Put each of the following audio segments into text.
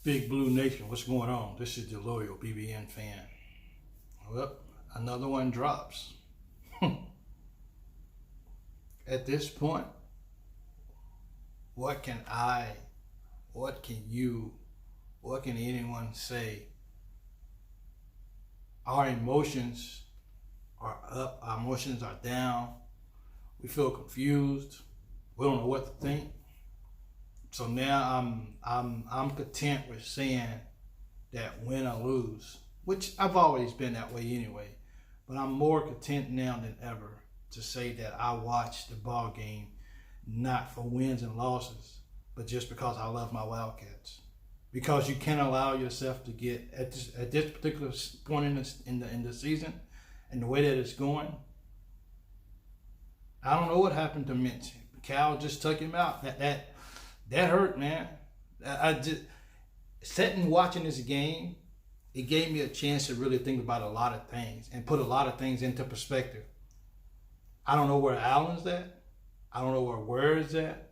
Big Blue Nation, what's going on? This is the loyal BBN fan. Well, another one drops. At this point, what can anyone say? Our emotions are up, our emotions are down. We feel confused. We don't know what to think. So now I'm content with saying that win or lose, which I've always been that way anyway. But I'm more content now than ever to say that I watched the ball game not for wins and losses, but just because I love my Wildcats. Because you can't allow yourself to get at this particular point in the season and the way that it's going. I don't know what happened to Mitch. Cal just took him out. That hurt, man. I just sitting watching this game, it gave me a chance to really think about a lot of things and put a lot of things into perspective. I don't know where Allen's at. I don't know where Ware is at.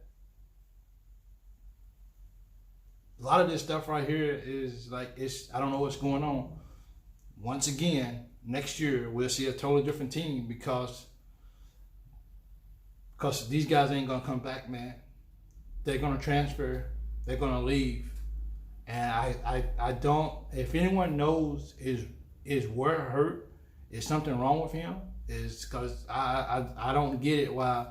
A lot of this stuff right here is like, I don't know what's going on. Once again, next year we'll see a totally different team because these guys ain't gonna come back, man. They're gonna transfer. They're gonna leave. And I don't. If anyone knows is Ware hurt, is something wrong with him? Is because I don't get it why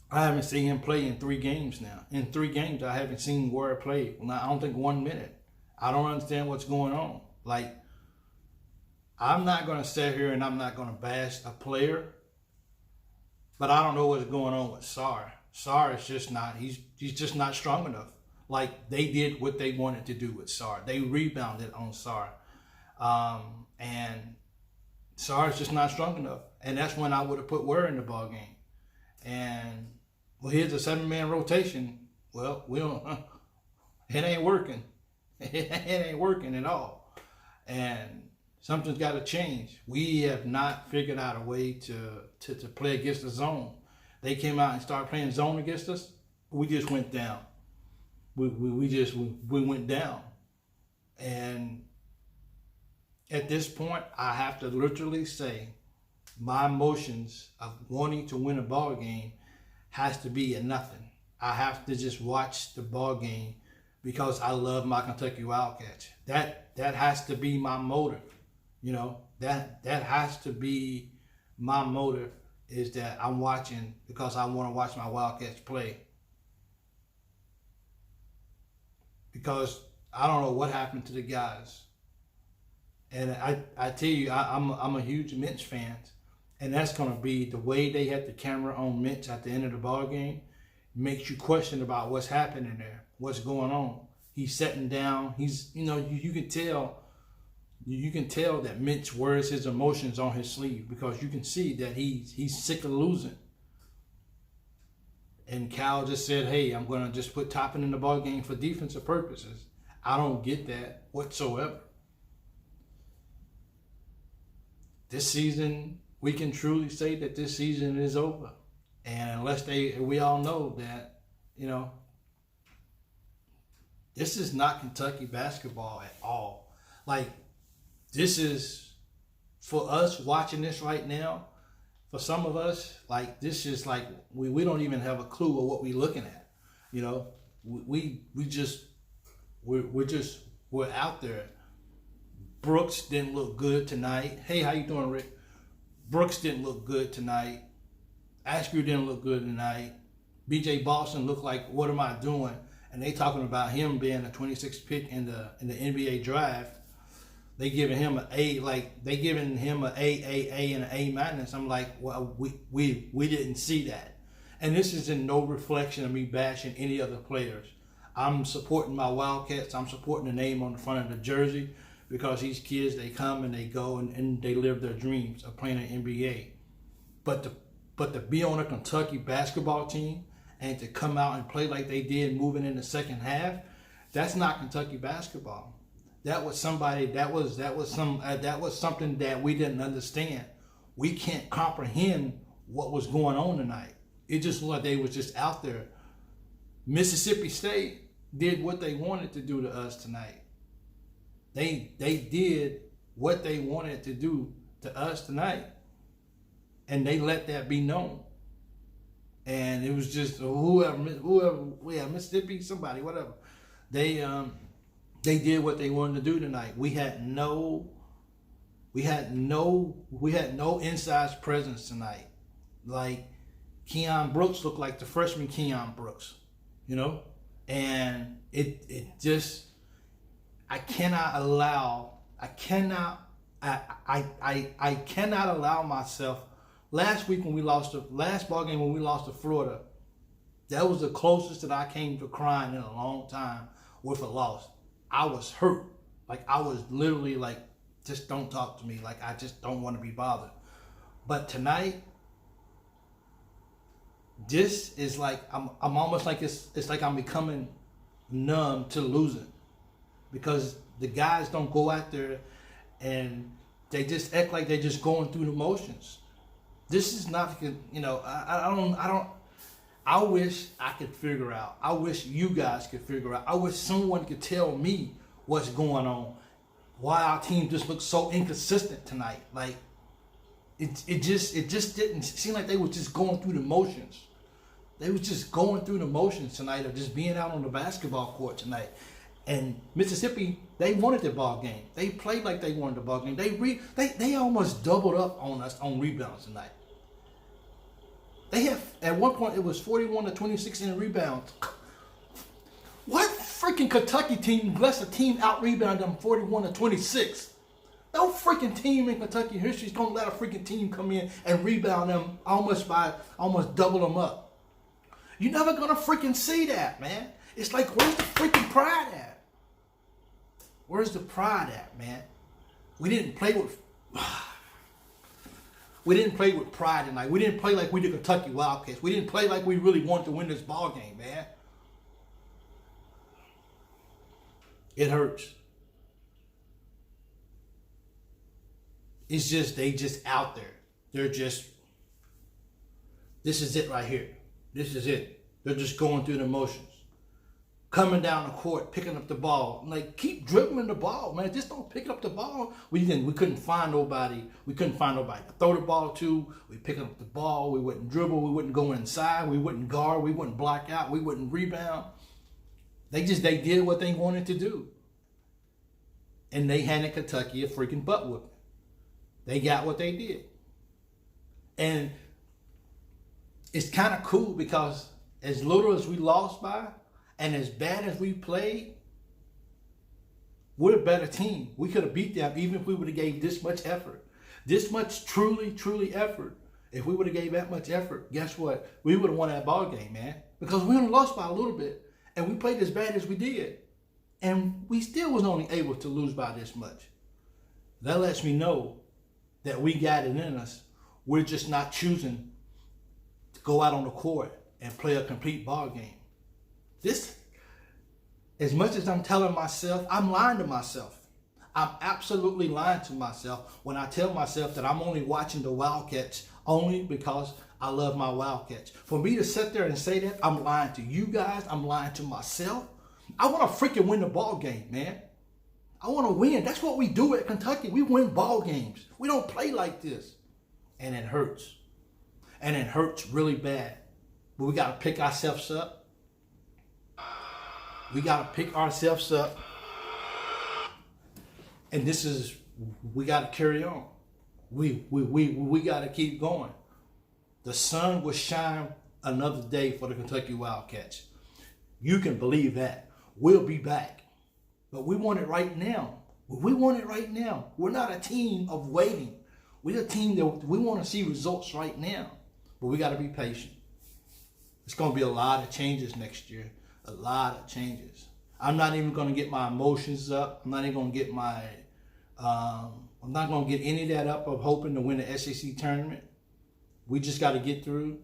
I haven't seen him play in 3 games now. In 3 games, I haven't seen Ware play. I don't think 1 minute. I don't understand what's going on. Like, I'm not gonna sit here and I'm not gonna bash a player, but I don't know what's going on with Sarr. Sarr is just not, he's just not strong enough. Like, they did what they wanted to do with Sarr. They rebounded on Sarr. And Sarr is just not strong enough. And that's when I would have put Ware in the ball game. And, well, here's a 7-man rotation. Well, it ain't working. It ain't working at all. And something's got to change. We have not figured out a way to play against the zone. They came out and started playing zone against us. We just went down. We went down. And at this point, I have to literally say my emotions of wanting to win a ball game has to be a nothing. I have to just watch the ball game because I love my Kentucky Wildcats. That has to be my motive. You know, that has to be my motive, is that I'm watching because I want to watch my Wildcats play. Because I don't know what happened to the guys. And I tell you, I'm a huge Mitch fan. And that's going to be the way they had the camera on Mitch at the end of the ball game. Makes you question about what's happening there, what's going on. He's sitting down. He's, you can tell. You can tell that Mitch wears his emotions on his sleeve because you can see that he's sick of losing. And Cal just said, hey, I'm going to just put Toppin in the ball game for defensive purposes. I don't get that whatsoever. This season, we can truly say that this season is over. And unless we all know that, this is not Kentucky basketball at all. Like, this is, for us watching this right now, for some of us, like, this is like, we don't even have a clue of what we're looking at. We're out there. Brooks didn't look good tonight. Hey, how you doing, Rick? Brooks didn't look good tonight. Askew didn't look good tonight. BJ Boston looked like, what am I doing? And they talking about him being a 26th pick in the NBA draft. They giving him an A, like they giving him an A and an A-. I'm like, well, we didn't see that. And this is in no reflection of me bashing any other players. I'm supporting my Wildcats. I'm supporting the name on the front of the jersey because these kids, they come and they go and they live their dreams of playing in the NBA. But to be on a Kentucky basketball team and to come out and play like they did moving in the second half, that's not Kentucky basketball. That was something that we didn't understand. We can't comprehend what was going on tonight. It just looked like they was just out there. Mississippi State, did what they wanted to do to us tonight. They did what they wanted to do to us tonight, and they let that be known. And it was just whoever, yeah, Mississippi, somebody, whatever. They did what they wanted to do tonight. We had no inside presence tonight. Like Keon Brooks looked like the freshman Keon Brooks, you know, and it just, I cannot allow myself. Last week when we lost the last ball game when we lost to Florida, that was the closest that I came to crying in a long time with a loss. I was hurt. Like I was literally like, just don't talk to me. Like I just don't want to be bothered. But tonight, this is like I'm almost like it's like I'm becoming numb to losing, because the guys don't go out there and they just act like they're just going through the motions. This is not, you know, I wish I could figure out. I wish you guys could figure out. I wish someone could tell me what's going on. Why our team just looks so inconsistent tonight. Like it just didn't seem like they were just going through the motions. They was just going through the motions tonight of just being out on the basketball court tonight. And Mississippi, they wanted the ball game. They played like they wanted the ball game. They almost doubled up on us on rebounds tonight. They have, at one point, it was 41-26 in rebounds. What freaking Kentucky team lets a team out-rebound them 41-26? No freaking team in Kentucky history is going to let a freaking team come in and rebound them almost double them up. You're never going to freaking see that, man. It's like, where's the freaking pride at? Where's the pride at, man? We didn't play with pride tonight. We didn't play like we did Kentucky Wildcats. We didn't play like we really wanted to win this ball game, man. It hurts. It's just, they just out there. They're just, this is it right here. This is it. They're just going through the motions. Coming down the court, picking up the ball. Like, keep dribbling the ball, man. Just don't pick up the ball. We couldn't find nobody. We couldn't find nobody to throw the ball to. We picked up the ball. We wouldn't dribble. We wouldn't go inside. We wouldn't guard. We wouldn't block out. We wouldn't rebound. They did what they wanted to do. And they handed Kentucky a freaking butt whooping. They got what they did. And it's kind of cool because as little as we lost by and as bad as we played, we're a better team. We could have beat them even if we would have gave this much effort. This much truly effort. If we would have gave that much effort, guess what? We would have won that ball game, man. Because we only lost by a little bit. And we played as bad as we did. And we still was only able to lose by this much. That lets me know that we got it in us. We're just not choosing to go out on the court and play a complete ball game. This, as much as I'm telling myself, I'm lying to myself. I'm absolutely lying to myself when I tell myself that I'm only watching the Wildcats only because I love my Wildcats. For me to sit there and say that, I'm lying to you guys. I'm lying to myself. I want to freaking win the ball game, man. I want to win. That's what we do at Kentucky. We win ball games. We don't play like this. And it hurts. And it hurts really bad. But we got to pick ourselves up. We got to pick ourselves up. And this is, we got to carry on. We got to keep going. The sun will shine another day for the Kentucky Wildcats. You can believe that. We'll be back. But we want it right now. We want it right now. We're not a team of waiting. We're a team that we want to see results right now. But we got to be patient. It's going to be a lot of changes next year. A lot of changes. I'm not even going to get my emotions up. I'm not even going to get my, I'm not going to get any of that up of hoping to win the SEC tournament. We just got to get through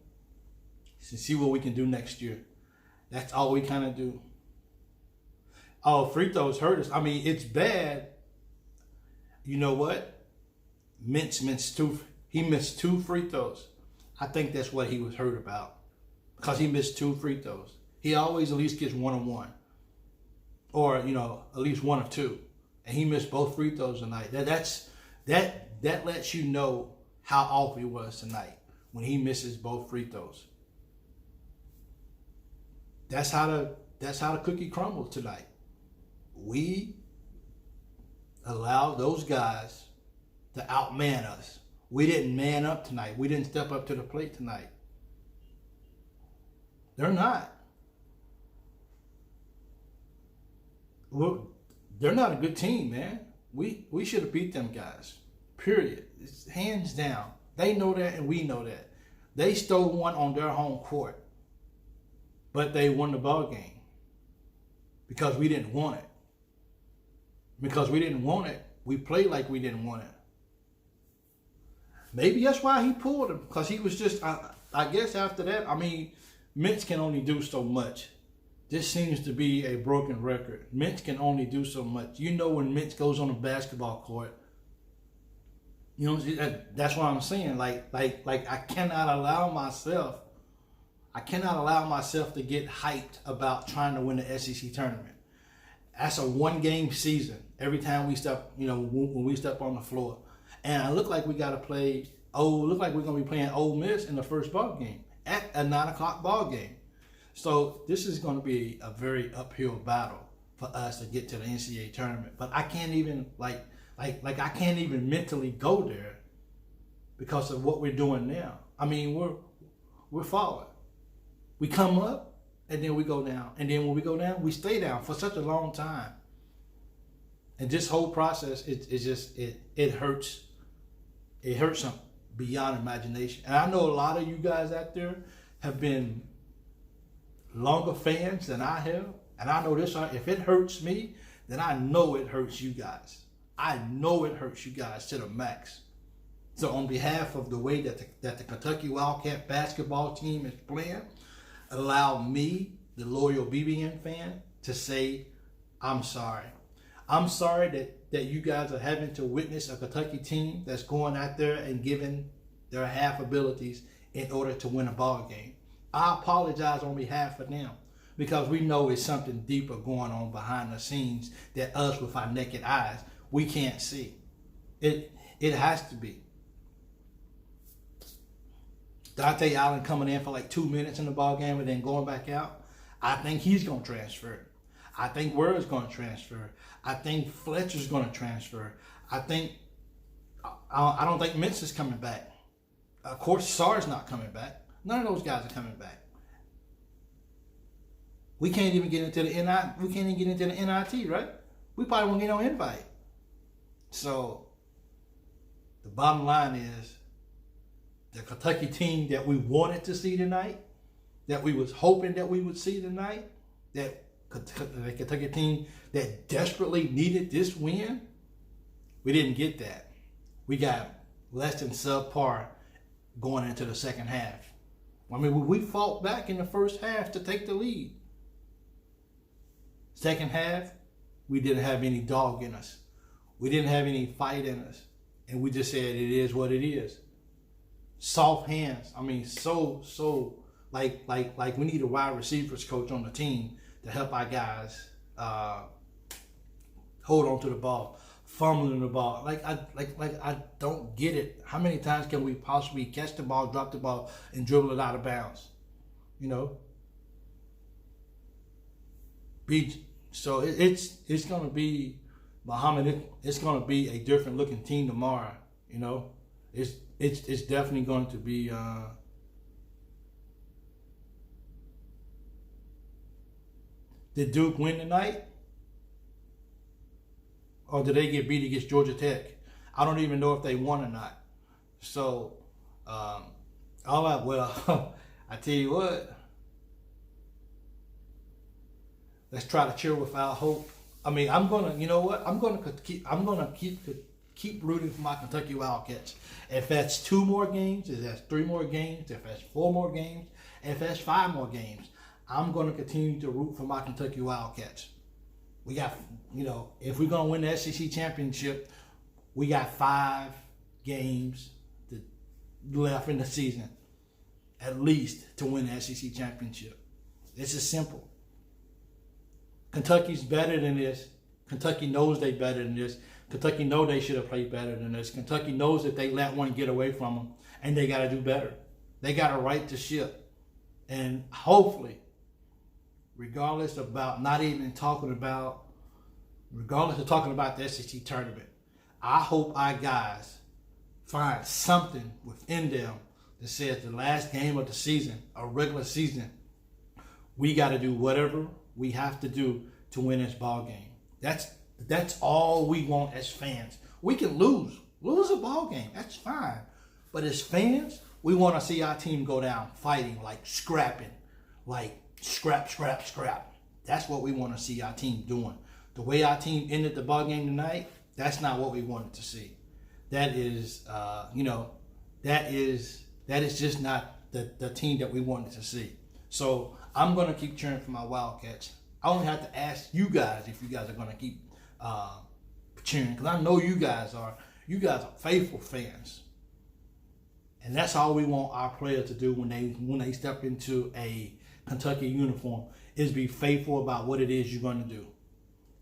and see what we can do next year. That's all we kind of do. Oh, free throws hurt us. I mean, it's bad. You know what? He missed two free throws. I think that's what he was hurt about. Because he missed two free throws. He always at least gets one-on-one. or at least one or two, and he missed both free throws tonight. That lets you know how off he was tonight when he misses both free throws. That's how the cookie crumbles tonight. We allowed those guys to outman us. We didn't man up tonight. We didn't step up to the plate tonight. They're not. They're not a good team, man. We should have beat them guys. Period. It's hands down. They know that and we know that. They stole one on their home court, but they won the ball game because we didn't want it. Because we didn't want it, we played like we didn't want it. Maybe that's why he pulled him, because he was just, I guess after that, Mintz can only do so much. This seems to be a broken record. Mintz can only do so much. When Mintz goes on a basketball court, that's what I'm saying. Like I cannot allow myself to get hyped about trying to win the SEC tournament. That's a 1-game season. Every time we step, when we step on the floor, and I look like we got to play. Look like we're gonna be playing Ole Miss in the first ball game at a 9:00 ball game. So this is going to be a very uphill battle for us to get to the NCAA tournament. But I can't even I can't even mentally go there because of what we're doing now. We're falling. We come up and then we go down, and then when we go down, we stay down for such a long time. And this whole process, it hurts. It hurts them beyond imagination. And I know a lot of you guys out there have been longer fans than I have. And I know this, if it hurts me, then I know it hurts you guys. I know it hurts you guys to the max. So on behalf of the way that the Kentucky Wildcat basketball team is playing, allow me, the loyal BBN fan, to say, I'm sorry. I'm sorry that you guys are having to witness a Kentucky team that's going out there and giving their half abilities in order to win a ball game. I apologize on behalf of them because we know it's something deeper going on behind the scenes that us with our naked eyes, we can't see. It has to be. Dante Allen coming in for like 2 minutes in the ball game and then going back out. I think he's going to transfer. I think Word's going to transfer. I think Fletcher's going to transfer. I don't think Mintz is coming back. Of course, Sarr's not coming back. None of those guys are coming back. We can't even get into the NIT, right? We probably won't get no invite. So the bottom line is the Kentucky team that we wanted to see tonight, that we was hoping that we would see tonight, that the Kentucky team that desperately needed this win, we didn't get that. We got less than subpar going into the second half. We fought back in the first half to take the lead. Second half, we didn't have any dog in us. We didn't have any fight in us. And we just said it is what it is. Soft hands. Like we need a wide receivers coach on the team to help our guys hold on to the ball, fumbling the ball. I don't get it. How many times can we possibly catch the ball, drop the ball, and dribble it out of bounds? So it's gonna be Muhammad. It's gonna be a different looking team tomorrow. It's definitely going to be. Did Duke win tonight? Or did they get beat against Georgia Tech? I don't even know if they won or not. So, I tell you what. Let's try to cheer without hope. I'm gonna keep rooting for my Kentucky Wildcats. If that's 2 more games, if that's 3 more games, if that's 4 more games, if that's 5 more games, I'm going to continue to root for my Kentucky Wildcats. We got, if we're going to win the SEC championship, we got 5 games left in the season, at least, to win the SEC championship. This is simple. Kentucky's better than this. Kentucky knows they better than this. Kentucky know they should have played better than this. Kentucky knows that they let one get away from them, and they got to do better. They got to right the ship. And hopefully, regardless of talking about the SEC tournament, I hope our guys find something within them that says the last game of the season, a regular season, we got to do whatever we have to do to win this ball game. That's all we want as fans. We can lose a ball game. That's fine. But as fans, we want to see our team go down fighting, like scrapping, like scrap. That's what we want to see our team doing. The way our team ended the ball game tonight, that's not what we wanted to see. That is, that is just not the team that we wanted to see. So I'm going to keep cheering for my Wildcats. I only have to ask you guys if you guys are going to keep cheering, because I know you guys are. You guys are faithful fans, and that's all we want our players to do when they step into a Kentucky uniform, is be faithful about what it is you're going to do,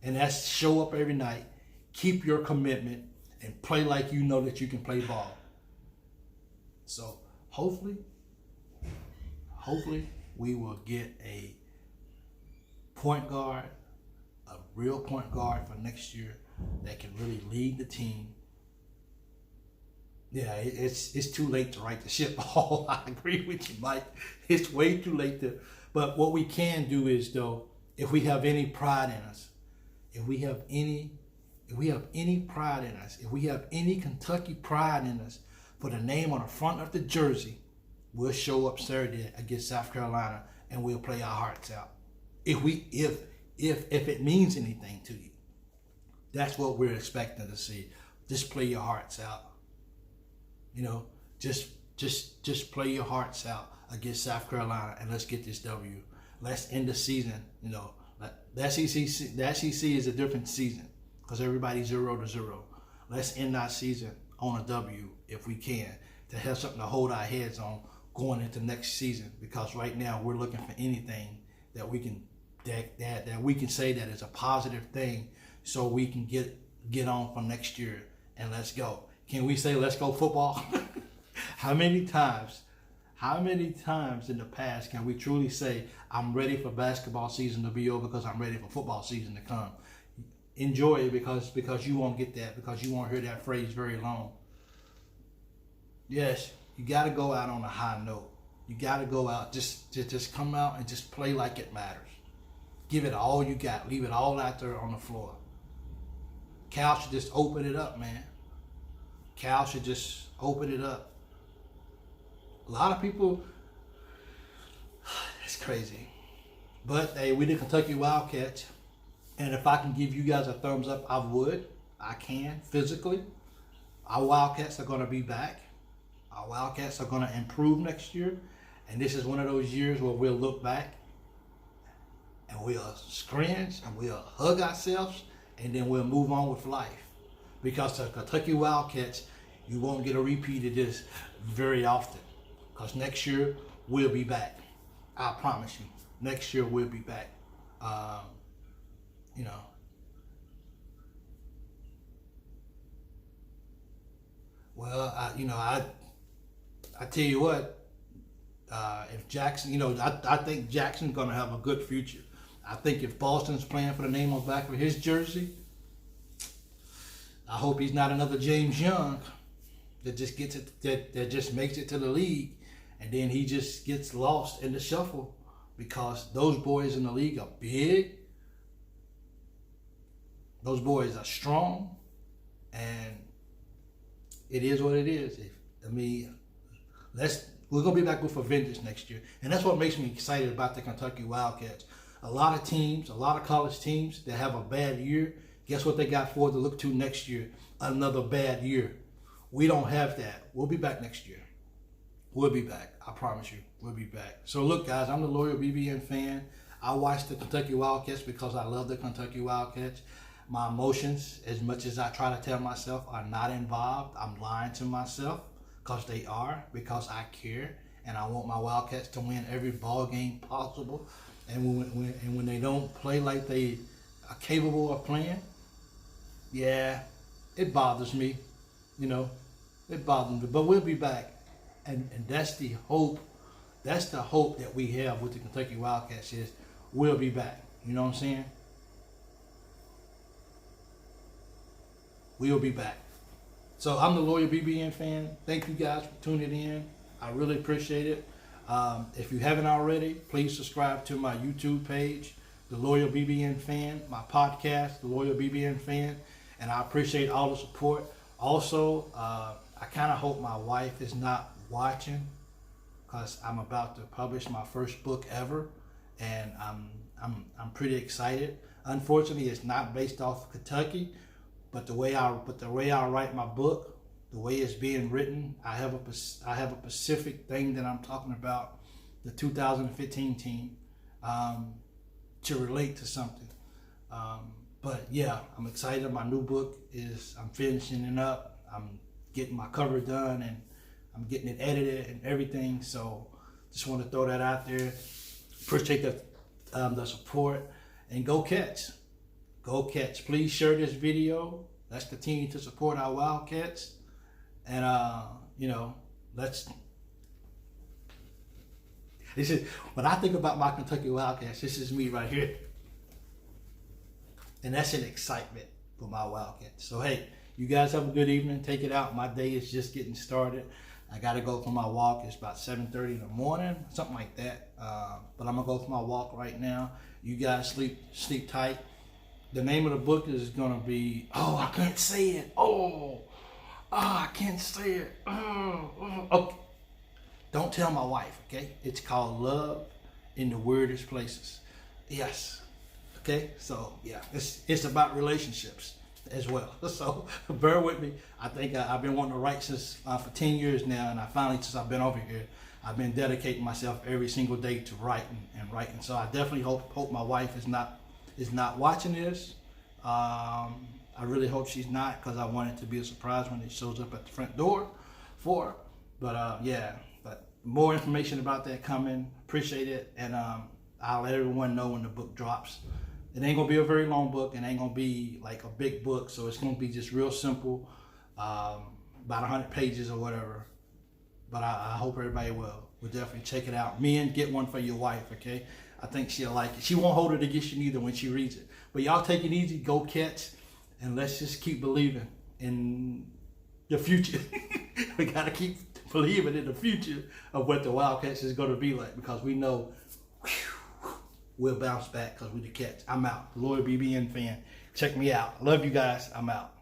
and that's show up every night, keep your commitment, and play like you know that you can play ball. So hopefully we will get a point guard, a real point guard for next year that can really lead the team. Yeah, it's too late to right the ship. Oh, I agree with you, Mike. It's way too late to. But what we can do is, though, if we have any pride in us, if we have any pride in us, if we have any Kentucky pride in us, for the name on the front of the jersey, we'll show up Saturday against South Carolina and we'll play our hearts out. If it means anything to you, that's what we're expecting to see. Just play your hearts out. Just play your hearts out against South Carolina, and let's get this W. Let's end the season. The SEC is a different season because everybody's 0-0. Let's end our season on a W if we can, to have something to hold our heads on going into next season. Because right now we're looking for anything that we can that we can say that is a positive thing, so we can get on for next year and let's go. Can we say let's go football? How many times in the past can we truly say I'm ready for basketball season to be over because I'm ready for football season to come? Enjoy it because you won't get that, because you won't hear that phrase very long. Yes, you got to go out on a high note. You got to go out, just come out and just play like it matters. Give it all you got. Leave it all out there on the floor. Cal should just open it up, man. Cal should just open it up. A lot of people, it's crazy. But hey, we the Kentucky Wildcats. And if I can give you guys a thumbs up, I would. I can, physically. Our Wildcats are going to be back. Our Wildcats are going to improve next year. And this is one of those years where we'll look back and we'll cringe and we'll hug ourselves, and then we'll move on with life. Because the Kentucky Wildcats, you won't get a repeat of this very often. Because next year, we'll be back. I promise you. Next year, we'll be back. Well, I tell you what, if Jackson, I think Jackson's going to have a good future. I think if Boston's playing for the name on the back of his jersey, I hope he's not another James Young that just gets it, that just makes it to the league, and then he just gets lost in the shuffle, because those boys in the league are big. Those boys are strong, and it is what it is. We're going to be back with a vengeance next year. And that's what makes me excited about the Kentucky Wildcats. A lot of teams, a lot of college teams that have a bad year, guess what they got forward to look to next year? Another bad year. We don't have that. We'll be back next year. We'll be back. I promise you. We'll be back. So look, guys, I'm the loyal BBN fan. I watch the Kentucky Wildcats because I love the Kentucky Wildcats. My emotions, as much as I try to tell myself, are not involved. I'm lying to myself, because they are, because I care, and I want my Wildcats to win every ball game possible. And when they don't play like they are capable of playing, yeah, it bothers me. You know, it bothers me. But we'll be back, and that's the hope. That's the hope that we have with the Kentucky Wildcats is we'll be back. You know what I'm saying? We'll be back. So I'm the Loyal BBN fan. Thank you guys for tuning in. I really appreciate it. If you haven't already, please subscribe to my YouTube page, The Loyal BBN Fan, my podcast, The Loyal BBN Fan, and I appreciate all the support. Also, I kind of hope my wife is not watching because I'm about to publish my first book ever, and I'm pretty excited. Unfortunately, it's not based off of Kentucky, but the way I write my book, the way it's being written, I have a specific thing that I'm talking about, the 2015 team, to relate to something. But yeah, I'm excited. My new book I'm finishing it up. I'm getting my cover done and I'm getting it edited and everything. So just want to throw that out there. Appreciate the support, and go Cats. Go Cats. Please share this video. Let's continue to support our Wildcats. And, this is, when I think about my Kentucky Wildcats, this is me right here. And that's an excitement for my Wildcats. So, hey, you guys have a good evening. Take it out. My day is just getting started. I got to go for my walk. It's about 7:30 in the morning, something like that. But I'm going to go for my walk right now. You guys sleep tight. The name of the book is going to be, I can't say it. I can't say it. Okay. Don't tell my wife, okay? It's called Love in the Weirdest Places. Yes. Okay? So, yeah. It's about relationships as well. So, bear with me. I think I've been wanting to write since for 10 years now, and since I've been over here, I've been dedicating myself every single day to writing and writing. So, I definitely hope my wife is not watching this. I really hope she's not, because I want it to be a surprise when it shows up at the front door for her. But yeah, but more information about that coming. Appreciate it, and I'll let everyone know when the book drops. It ain't gonna be a very long book. It ain't gonna be like a big book, so it's gonna be just real simple, about 100 pages or whatever. But I hope everybody will definitely check it out. Men, get one for your wife, okay? I think she'll like it. She won't hold it against you neither when she reads it. But y'all take it easy, go Cats, and let's just keep believing in the future. We gotta keep believing in the future of what the Wildcats is gonna be like, because we know we'll bounce back because we're the Cats. I'm out. Loyal BBN fan. Check me out. Love you guys. I'm out.